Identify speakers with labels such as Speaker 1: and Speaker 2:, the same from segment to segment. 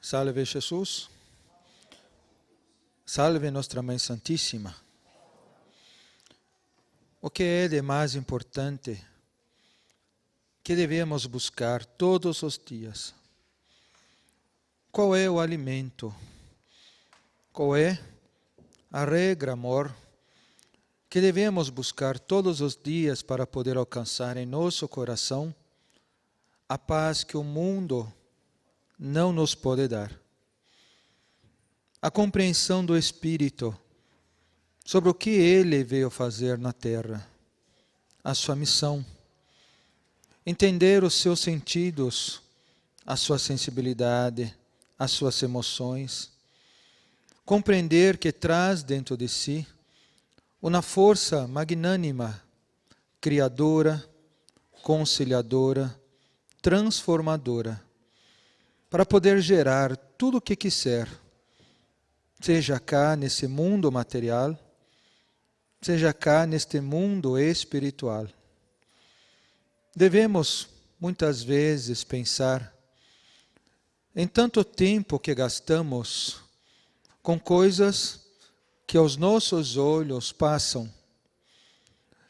Speaker 1: Salve Jesus, salve Nossa Mãe Santíssima. O que é de mais importante que devemos buscar todos os dias? Qual é o alimento? Qual é a regra, amor, que devemos buscar todos os dias para poder alcançar em nosso coração a paz que o mundo não nos pode dar? A compreensão do Espírito sobre o que Ele veio fazer na terra, a sua missão, entender os seus sentidos, a sua sensibilidade, as suas emoções, compreender que traz dentro de si uma força magnânima, criadora, conciliadora, transformadora, para poder gerar tudo o que quiser, seja cá nesse mundo material, seja cá neste mundo espiritual. Devemos, muitas vezes, pensar em tanto tempo que gastamos com coisas que aos nossos olhos passam.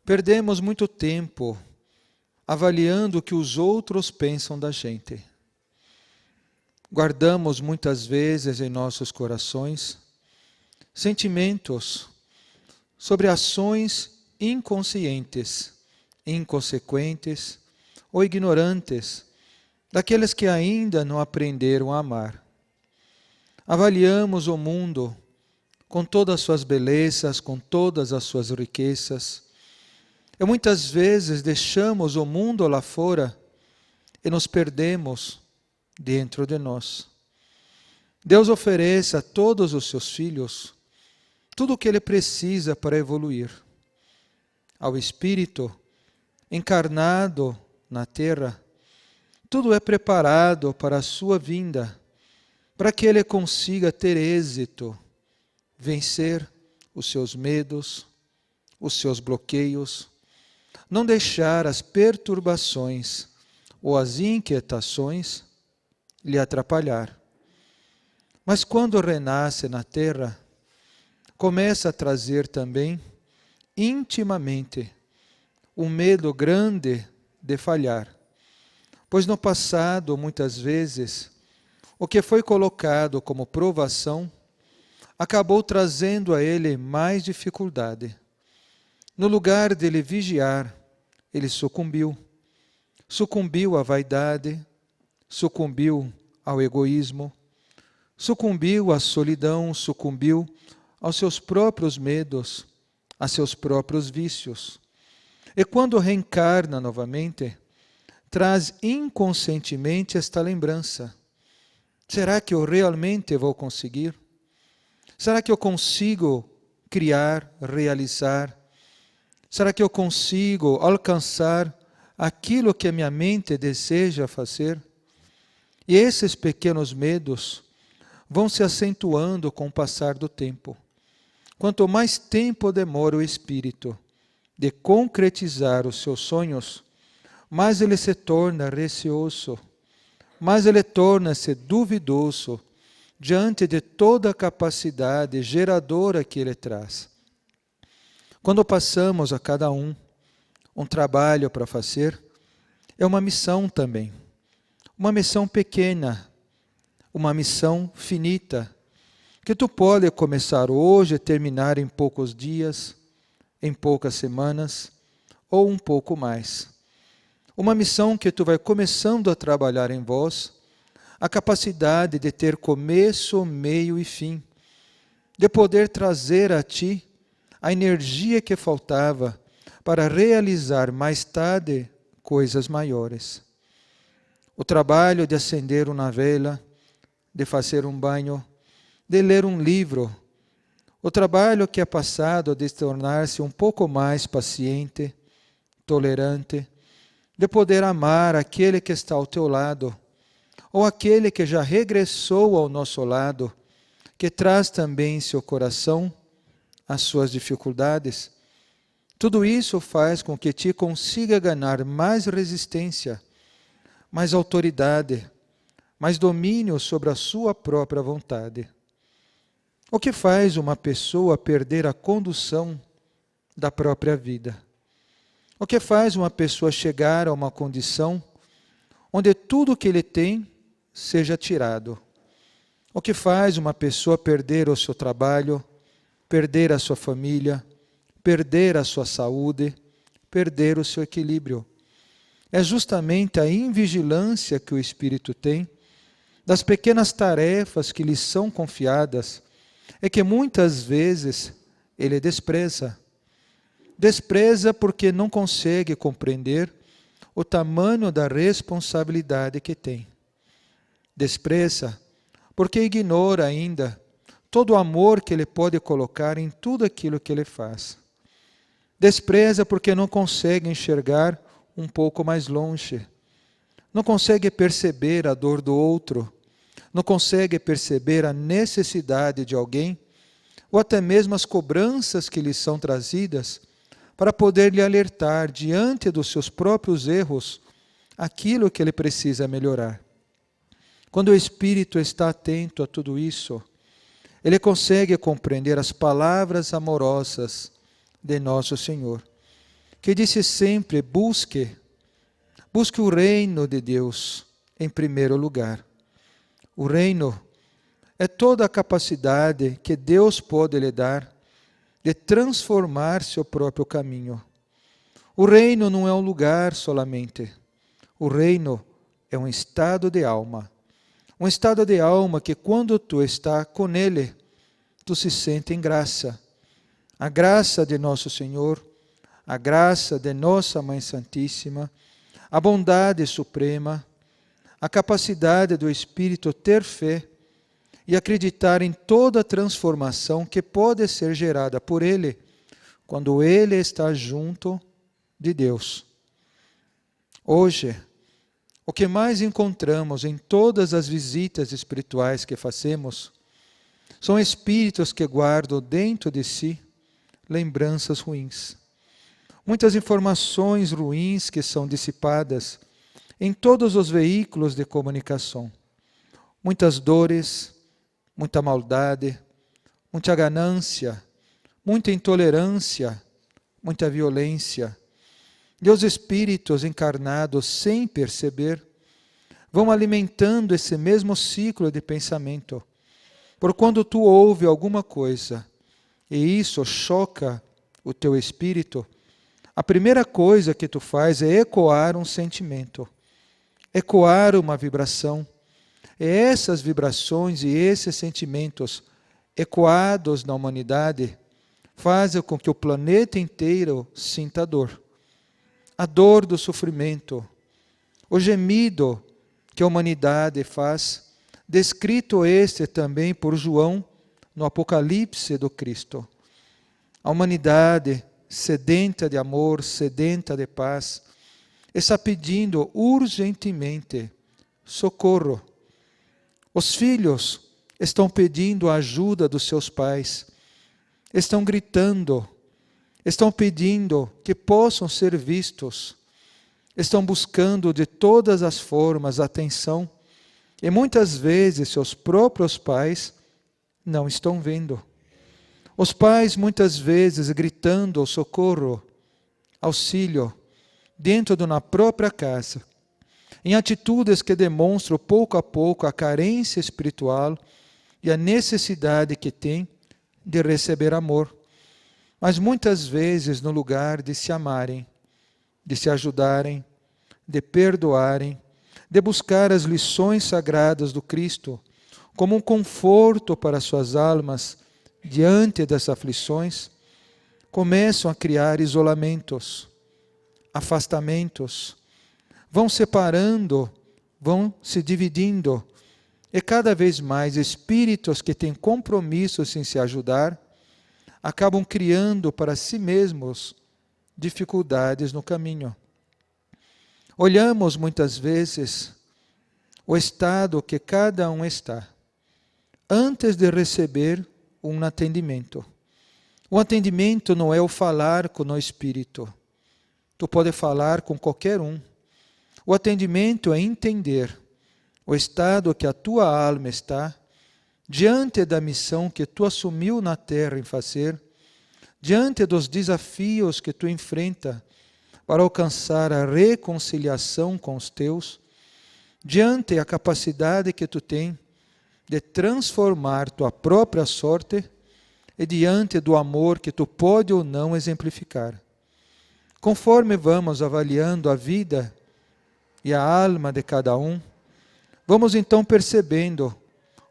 Speaker 1: Perdemos muito tempo avaliando o que os outros pensam da gente. Guardamos muitas vezes em nossos corações sentimentos sobre ações inconscientes, inconsequentes ou ignorantes daqueles que ainda não aprenderam a amar. Avaliamos o mundo com todas as suas belezas, com todas as suas riquezas, e muitas vezes deixamos o mundo lá fora e nos perdemos dentro de nós. Deus oferece a todos os seus filhos tudo o que ele precisa para evoluir. Ao Espírito encarnado na terra, tudo é preparado para a sua vinda, para que ele consiga ter êxito, vencer os seus medos, os seus bloqueios, não deixar as perturbações ou as inquietações lhe atrapalhar. Mas quando renasce na terra, começa a trazer também, intimamente, um medo grande de falhar. Pois no passado, muitas vezes, o que foi colocado como provação acabou trazendo a ele mais dificuldade. No lugar de ele vigiar, ele sucumbiu. Sucumbiu à vaidade, sucumbiu ao egoísmo, sucumbiu à solidão, sucumbiu aos seus próprios medos, a seus próprios vícios. E quando reencarna novamente, traz inconscientemente esta lembrança. Será que eu realmente vou conseguir? Será que eu consigo criar, realizar? Será que eu consigo alcançar aquilo que a minha mente deseja fazer? E esses pequenos medos vão se acentuando com o passar do tempo. Quanto mais tempo demora o espírito de concretizar os seus sonhos, mais ele se torna receoso, mais ele torna-se duvidoso diante de toda a capacidade geradora que ele traz. Quando passamos a cada um trabalho para fazer, é uma missão também. Uma missão pequena, uma missão finita, que tu pode começar hoje e terminar em poucos dias, em poucas semanas, ou um pouco mais. Uma missão que tu vai começando a trabalhar em vós, a capacidade de ter começo, meio e fim, de poder trazer a ti a energia que faltava para realizar mais tarde coisas maiores. O trabalho de acender uma vela, de fazer um banho, de ler um livro, o trabalho que é passado de tornar-se um pouco mais paciente, tolerante, de poder amar aquele que está ao teu lado, ou aquele que já regressou ao nosso lado, que traz também em seu coração as suas dificuldades. Tudo isso faz com que te consiga ganhar mais resistência, mais autoridade, mas domínio sobre a sua própria vontade. O que faz uma pessoa perder a condução da própria vida? O que faz uma pessoa chegar a uma condição onde tudo que ele tem seja tirado? O que faz uma pessoa perder o seu trabalho, perder a sua família, perder a sua saúde, perder o seu equilíbrio? É justamente a invigilância que o espírito tem das pequenas tarefas que lhe são confiadas, é que muitas vezes ele despreza. Despreza porque não consegue compreender o tamanho da responsabilidade que tem. Despreza porque ignora ainda todo o amor que ele pode colocar em tudo aquilo que ele faz. Despreza porque não consegue enxergar um pouco mais longe. Não consegue perceber a dor do outro. Não consegue perceber a necessidade de alguém, ou até mesmo as cobranças que lhe são trazidas, para poder lhe alertar diante dos seus próprios erros aquilo que ele precisa melhorar. Quando o espírito está atento a tudo isso, ele consegue compreender as palavras amorosas de nosso Senhor, que disse sempre: busque o reino de Deus em primeiro lugar. O reino é toda a capacidade que Deus pode lhe dar de transformar seu próprio caminho. O reino não é um lugar solamente. O reino é um estado de alma. Um estado de alma que quando tu está com Ele, tu se sente em graça. A graça de nosso Senhor, a graça de nossa Mãe Santíssima, a bondade suprema, a capacidade do Espírito ter fé e acreditar em toda a transformação que pode ser gerada por Ele, quando Ele está junto de Deus. Hoje, o que mais encontramos em todas as visitas espirituais que fazemos, são espíritos que guardam dentro de si lembranças ruins. Muitas informações ruins que são dissipadas em todos os veículos de comunicação. Muitas dores, muita maldade, muita ganância, muita intolerância, muita violência. E os espíritos encarnados, sem perceber, vão alimentando esse mesmo ciclo de pensamento. Por quando tu ouve alguma coisa e isso choca o teu espírito, a primeira coisa que tu faz é ecoar um sentimento, ecoar uma vibração. E essas vibrações e esses sentimentos ecoados na humanidade fazem com que o planeta inteiro sinta dor. A dor do sofrimento, o gemido que a humanidade faz, descrito este também por João no Apocalipse do Cristo. A humanidade sedenta de amor, sedenta de paz, está pedindo urgentemente socorro. Os filhos estão pedindo a ajuda dos seus pais, estão gritando, estão pedindo que possam ser vistos, estão buscando de todas as formas atenção, e muitas vezes seus próprios pais não estão vendo. Os pais muitas vezes gritando socorro, auxílio, dentro de uma própria casa, em atitudes que demonstram pouco a pouco a carência espiritual e a necessidade que tem de receber amor. Mas muitas vezes no lugar de se amarem, de se ajudarem, de perdoarem, de buscar as lições sagradas do Cristo como um conforto para suas almas diante das aflições, começam a criar isolamentos, afastamentos, vão separando, vão se dividindo, e cada vez mais espíritos que têm compromissos em se ajudar, acabam criando para si mesmos dificuldades no caminho. Olhamos muitas vezes o estado que cada um está, antes de receber um atendimento. O atendimento não é o falar com o espírito. Tu pode falar com qualquer um. O atendimento é entender o estado que a tua alma está, diante da missão que tu assumiu na terra em fazer, diante dos desafios que tu enfrenta para alcançar a reconciliação com os teus, diante a capacidade que tu tem de transformar tua própria sorte e diante do amor que tu pode ou não exemplificar. Conforme vamos avaliando a vida e a alma de cada um, vamos então percebendo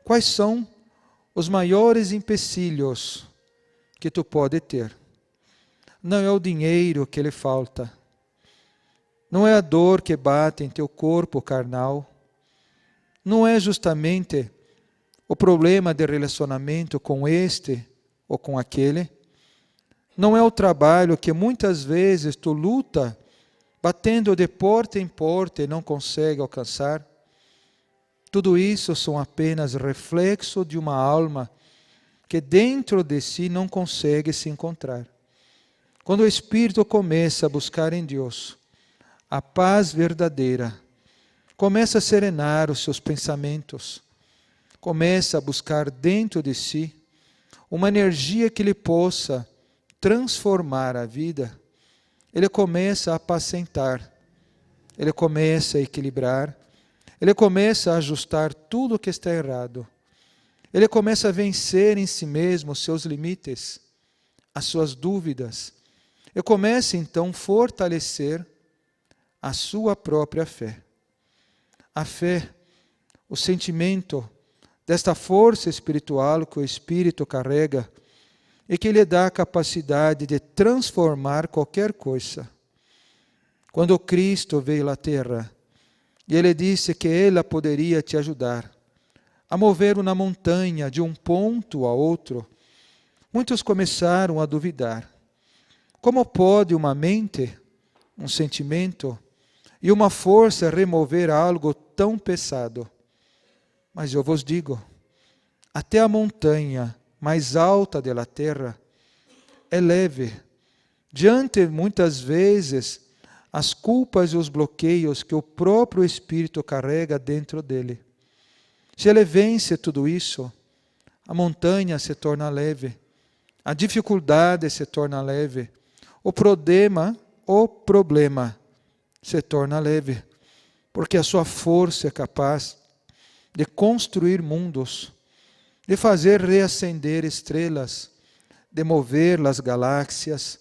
Speaker 1: quais são os maiores empecilhos que tu pode ter. Não é o dinheiro que lhe falta, não é a dor que bate em teu corpo carnal, não é justamente o problema de relacionamento com este ou com aquele, não é o trabalho que muitas vezes tu luta, batendo de porta em porta e não consegue alcançar. Tudo isso são apenas reflexo de uma alma que dentro de si não consegue se encontrar. Quando o Espírito começa a buscar em Deus a paz verdadeira, começa a serenar os seus pensamentos, começa a buscar dentro de si uma energia que lhe possa transformar a vida, ele começa a apacentar, ele começa a equilibrar, ele começa a ajustar tudo o que está errado, ele começa a vencer em si mesmo os seus limites, as suas dúvidas, e começa então a fortalecer a sua própria fé. A fé, o sentimento desta força espiritual que o Espírito carrega e que lhe dá a capacidade de transformar qualquer coisa. Quando Cristo veio à terra, e ele disse que ele poderia te ajudar a mover uma montanha de um ponto a outro, muitos começaram a duvidar. Como pode uma mente, um sentimento e uma força remover algo tão pesado? Mas eu vos digo, até a montanha mais alta da terra é leve, diante muitas vezes as culpas e os bloqueios que o próprio Espírito carrega dentro dele. Se ele vence tudo isso, a montanha se torna leve, a dificuldade se torna leve, o problema se torna leve, porque a sua força é capaz de construir mundos, de fazer reacender estrelas, de mover as galáxias,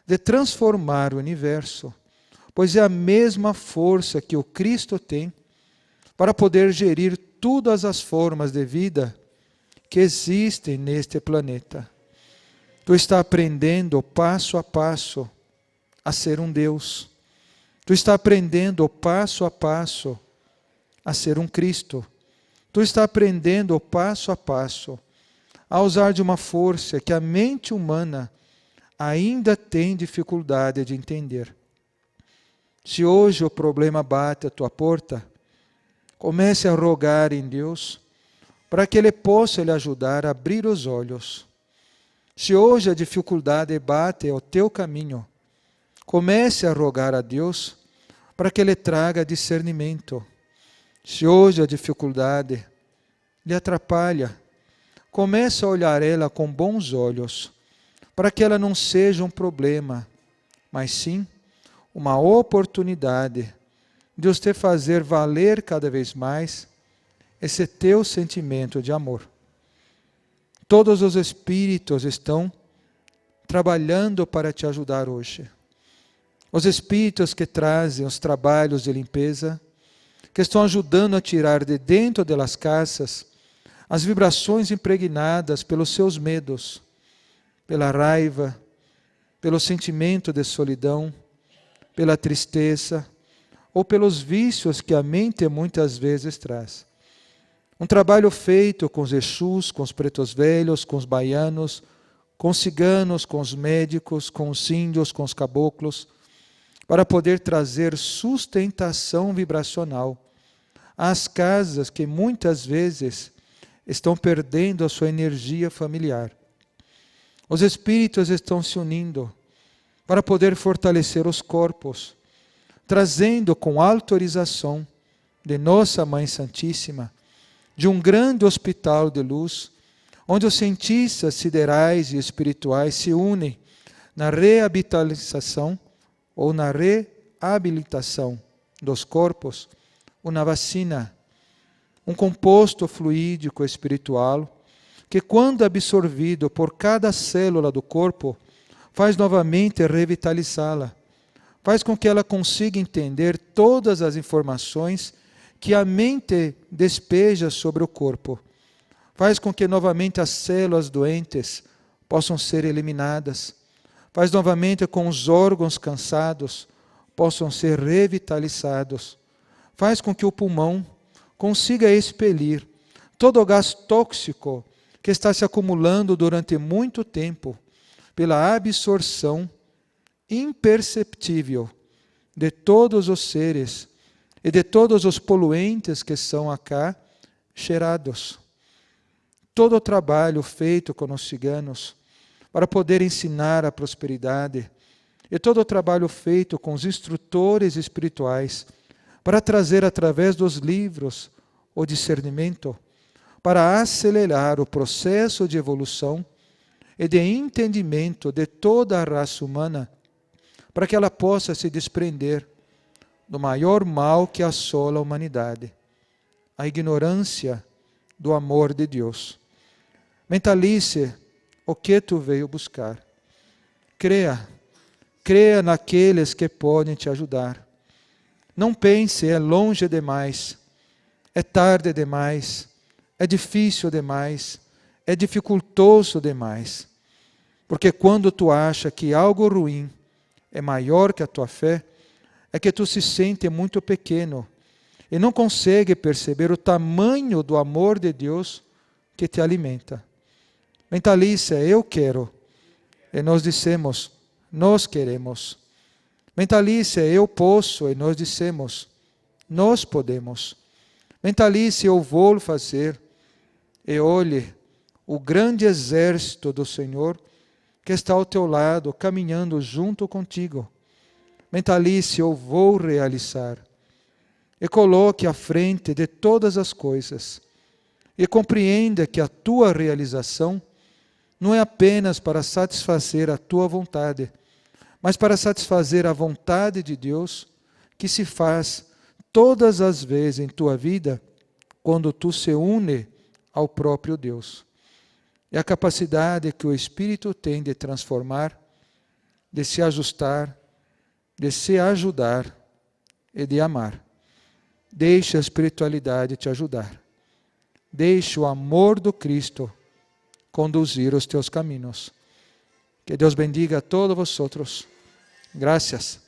Speaker 1: de transformar o universo, pois é a mesma força que o Cristo tem para poder gerir todas as formas de vida que existem neste planeta. Tu está aprendendo passo a passo a ser um Deus. Tu está aprendendo passo a passo a ser um Cristo. Tu está aprendendo passo a passo a usar de uma força que a mente humana ainda tem dificuldade de entender. Se hoje o problema bate à tua porta, comece a rogar em Deus para que Ele possa lhe ajudar a abrir os olhos. Se hoje a dificuldade bate ao teu caminho, comece a rogar a Deus para que Ele traga discernimento. Se hoje a dificuldade lhe atrapalha, comece a olhar ela com bons olhos, para que ela não seja um problema, mas sim uma oportunidade de você fazer valer cada vez mais esse teu sentimento de amor. Todos os espíritos estão trabalhando para te ajudar hoje. Os espíritos que trazem os trabalhos de limpeza, que estão ajudando a tirar de dentro das casas as vibrações impregnadas pelos seus medos, pela raiva, pelo sentimento de solidão, pela tristeza ou pelos vícios que a mente muitas vezes traz. Um trabalho feito com os Exus, com os pretos velhos, com os baianos, com os ciganos, com os médicos, com os índios, com os caboclos, para poder trazer sustentação vibracional às casas que muitas vezes estão perdendo a sua energia familiar. Os espíritos estão se unindo para poder fortalecer os corpos, trazendo com autorização de Nossa Mãe Santíssima, de um grande hospital de luz, onde os cientistas siderais e espirituais se unem na reabilitação ou na reabilitação dos corpos, uma vacina, um composto fluídico espiritual, que quando absorvido por cada célula do corpo, faz novamente revitalizá-la, faz com que ela consiga entender todas as informações que a mente despeja sobre o corpo, faz com que novamente as células doentes possam ser eliminadas, faz novamente com os órgãos cansados possam ser revitalizados, faz com que o pulmão consiga expelir todo o gás tóxico que está se acumulando durante muito tempo pela absorção imperceptível de todos os seres e de todos os poluentes que são acá cheirados. Todo o trabalho feito com os ciganos para poder ensinar a prosperidade e todo o trabalho feito com os instrutores espirituais para trazer através dos livros o discernimento, para acelerar o processo de evolução e de entendimento de toda a raça humana, para que ela possa se desprender do maior mal que assola a humanidade, a ignorância do amor de Deus. Mentalize o que tu veio buscar. Creia naqueles que podem te ajudar. Não pense, é longe demais, é tarde demais, é difícil demais, é dificultoso demais. Porque quando tu acha que algo ruim é maior que a tua fé, é que tu se sente muito pequeno e não consegue perceber o tamanho do amor de Deus que te alimenta. Mentalize, eu quero. E nós dissemos, nós queremos. Mentalize, eu posso. E nós dissemos, nós podemos. Mentalize, eu vou fazer. E olhe o grande exército do Senhor que está ao teu lado, caminhando junto contigo. Mentalize, eu vou realizar. E coloque à frente de todas as coisas. E compreenda que a tua realização não é apenas para satisfazer a tua vontade, mas para satisfazer a vontade de Deus, que se faz todas as vezes em tua vida, quando tu se une ao próprio Deus. É a capacidade que o Espírito tem de transformar, de se ajustar, de se ajudar e de amar. Deixe a espiritualidade te ajudar. Deixe o amor do Cristo conduzir os teus caminhos. Que Deus bendiga a todos vosotros. Gracias.